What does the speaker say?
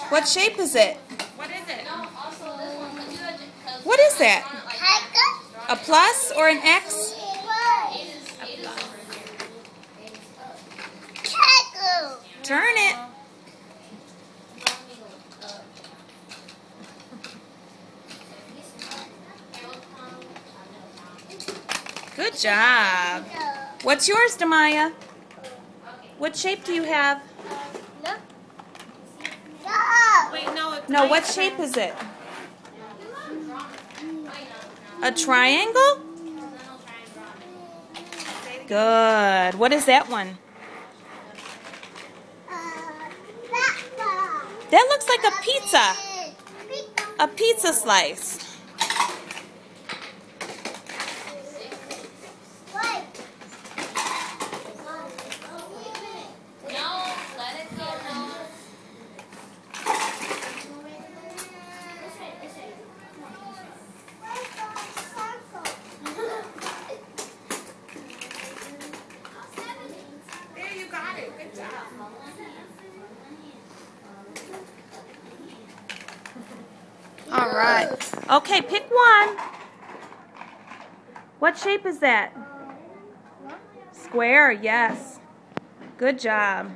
What shape is it? What is it? What is that? A plus or an X? Turn it. Good job. What's yours, Demaya? What shape do you have? Wait, No, what shape is it? A triangle? Good. What is that one? That looks like a pizza. A pizza slice. There, you got it. Good job. All right. Okay, pick one. What shape is that? Square, yes. Good job.